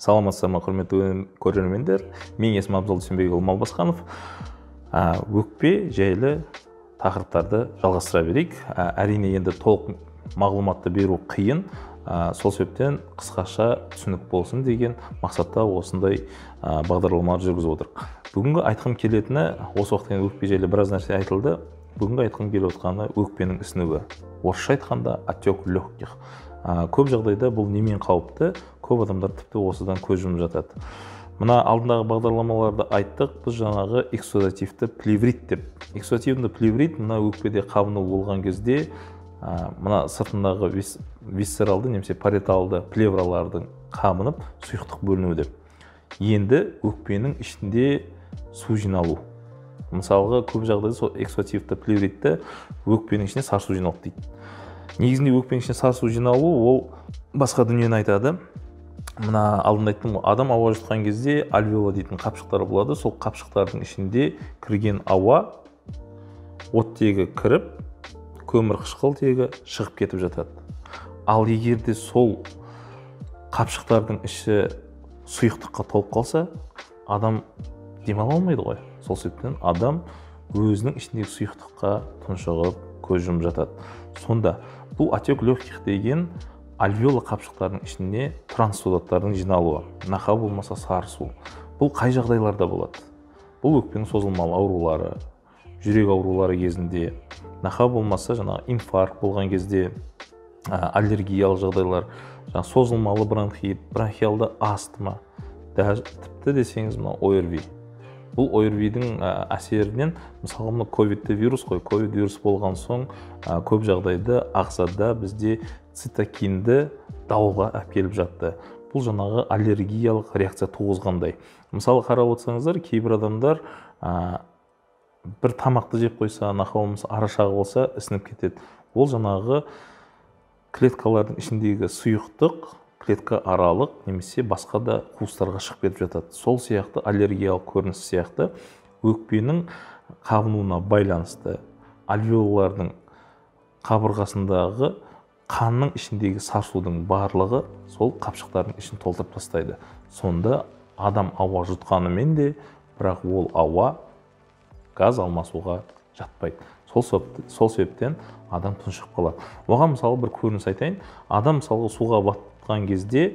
Саламатсыздар ма, құрметті көрермендер? Мен есімім Абзал Дүйсенбекұлы Малбасқанов. Өкпе жайлы тақырыптарды жалғастыра берейік. Әрине енді толық мағлұматты беру қиын. Сол себептен қысқаша түсінік болсын деген мақсатта осындай бағдарламалар жүргізіп отырмыз. Бүгінгі айтқым келетіні, осы уақытқа дейін өкпе жайлы біраз нәрсе айтылды. Бүгінгі айтқым келіп отырғаны өкпенің ісінуі. Орысша айтқанда отек легких. Көп жағдайда бұл немен қауіпті? Көп адамдар тіпті осыдан көз жұмып жатады. Мына алдындағы бағдарламаларды айттық, біз жаңағы эксудативті плеврит деп. Эксудативті плеврит мына өкпеде қабыну болған кезде мына сыртындағы висцералды немесе париеталды плевралардың қабынып сұйықтық бөліну деп. Енді өкпенің ішінде су жиналу. Мысалға көп жағдайда сол эксудативті плевритті өкпенің ішіне сар су жиналып дейді. Негізінде өкпенің ішіне сар су жиналу ол басқа дүниені айтады. Мына алдында айттым, адам ауа жұтқан кезде альвеола дейтін қапшықтар болады. Сол қапшықтардың ішінде кірген ауа оттегі кіріп, көмір қышқыл тегі шығып кетіп жатады. Ал егерде сол қапшықтардың іші сұйықтыққа толып қалса, адам демала алмайды ғой. Сол себептен адам өзінің ішіндегі сұйықтыққа тұншығып, көз жұмып жатады. Сонда бұл отек легких деген альвеола қапшықтардың ішіне транссудаттардың жиналуы, нақа болмаса сары су. Бұл қай жағдайларда болады? Бұл өкпенің созылмалы аурулары, жүрек аурулары кезінде, нақа болмаса жаңағы инфаркт болған кезде, аллергиялық жағдайлар, созылмалы бронхит, бронхиалды астма, тіпті десеңіз мына ОРВИ. Бұл ОРВИдің әсерінен, мысалы мына ковидті вирус қой, ковид вирус болған соң көп жағдайда ағзада бізде цитокинді дауылға әкеліп жатты. Бұл жаңағы аллергиялық реакция туғызғандай. Мысалы қарап отырсаңыздар, кейбір адамдар бір тамақты жеп қойса, нақа болмаса, арашағы болса, ісініп кетеді. Ол жаңағы клеткалардың ішіндегі сұйықтық, клетка аралық немесе басқа да қуыстарға шығып кетіп жатады. Сол сияқты аллергиялық көрініс сияқты өкпенің қабынуына байланысты альвеолалардың қабырғасындағы қанның ішіндегі сар судың барлығы сол қапшықтардың ішін толтырып тастайды. Сонда адам ауа жұтқанымен де, бірақ ол ауа газ алмасуға жатпайды. Сол себептен адам тұншығып қалады. Оған мысалы бір көрініс айтайын. Адам мысалы суға батқан кезде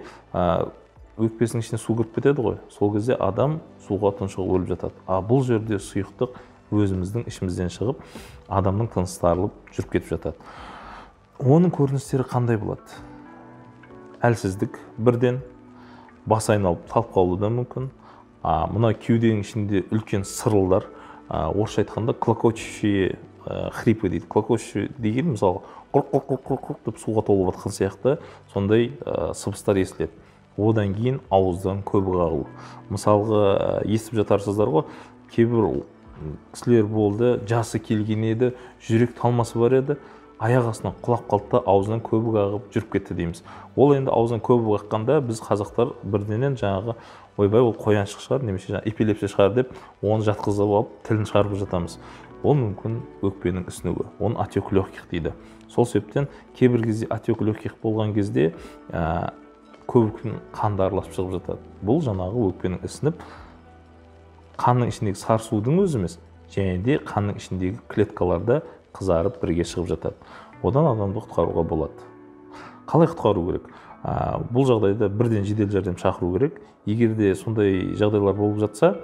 өкпесінің ішіне су кіріп кетеді ғой. Сол кезде адам суға тұншығып өліп жатады. Бұл жерде сұйықтық өзіміздің ішімізден шығып, адамның тынысы тарылып жүріп кетіп жатады. Оның көріністері қандай болады? Әлсіздік бірден, бас айналып талып қалуы да мүмкін. Мына кеуденің ішінде үлкен сырылдар, орысша айтқанда клокочущие хрипы дейді. Клокочущие деген мысалы құрқ-құрқ-құрқ деп суға толып жатқан сияқты сондай сыбыстар естіледі. Одан кейін ауыздан көбік ағылу. Мысалға естіп жатарсыздар ғой, кейбір кісілер болды, жасы келген еді, жүрек талмасы бар еді, аяқ астынан құлап қалды да аузынан көбік ағып жүріп кетті дейміз. Ол енді аузынан көбік аққанда біз қазақтар бірденен жаңағы ойбай ол қояншық шығар, немесе эпилепсия шығар деп оны жатқызып алып тілін шығарып жатамыз. Ол мүмкін өкпенің ісінуі. Оны отек легких дейді. Сол себептен кейбір кезде отек легких болған кезде көбіктің қанды араласып шығып жатады. Бұл жаңағы өкпенің ісініп қанның ішіндегі сар судың өзі емес, және де қанның ішіндегі клеткаларда қызарып бірге шығып жатады. Одан адамды құтқаруға болады. Қалай құтқару керек? Бұл жағдайда бірден жедел жәрдем шақыру керек. Егер де сондай жағдайлар болып жатса,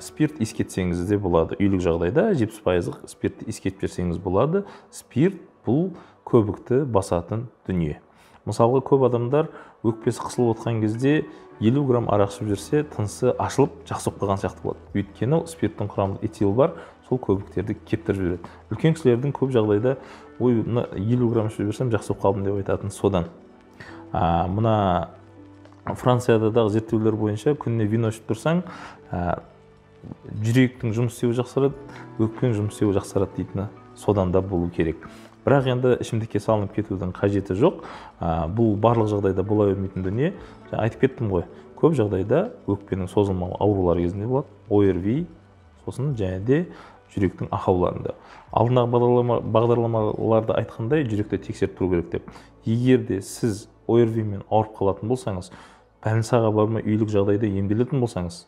спирт искетсеңіз де болады. Үйлік жағдайда 70% спиртті искетіп берсеңіз болады. Спирт бұл көбікті басатын дүние. Мысалға көп адамдар өкпесі қысылып отқан кезде 50 грамм арақ ішіп жүрсе, тынысы ашылып, жақсы болып қалған сияқты болады. Өйткені спирттің құрамында этил бар, сол көбіктерді кептіріп жібереді. Үлкен кісілердің көп жағдайда, ой, 50 грамм ішіп жүрсем, жақсы болып қалдым деп айтатын содан. Мына Франциядағы зерттеулер бойынша күніне вино ішіп тұрсаң, жүректің жұмыс істеуі жақсарады, өкпенің жұмыс істеуі жақсарады дейтіні содан да болу керек. Бірақ енді ішімдікке салынып кетудің қажеті жоқ. Бұл барлық жағдайда бола бермейтін дүние. Айтып кеттім ғой, көп жағдайда өкпенің созылмалы аурулары кезінде болады. ОРВИ, сосын және де жүректің ақауларында. Алдындағы бағдарламаларда айтқандай жүректі тексеріп тұру керек деп. Егер де сіз ОРВИ мен ауырып қалатын болсаңыз, больницаға бармай үйлік жағдайда емделетін болсаңыз,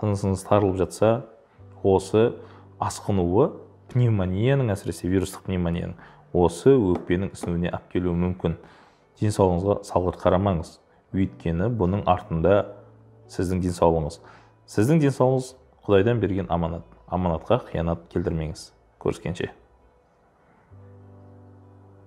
тынысыңыз тарылып жатса, осы асқынуы пневмонияның, әсіресе вирустық пневмонияның, осы өкпенің ісінуіне алып келуі мүмкін. Денсаулығыңызға салғырт қарамаңыз. Өйткені бұның артында сіздің денсаулығыңыз. Сіздің денсаулығыңыз Құдайдан берген аманат. Аманатқа қиянат келтірмеңіз. Көріскенше.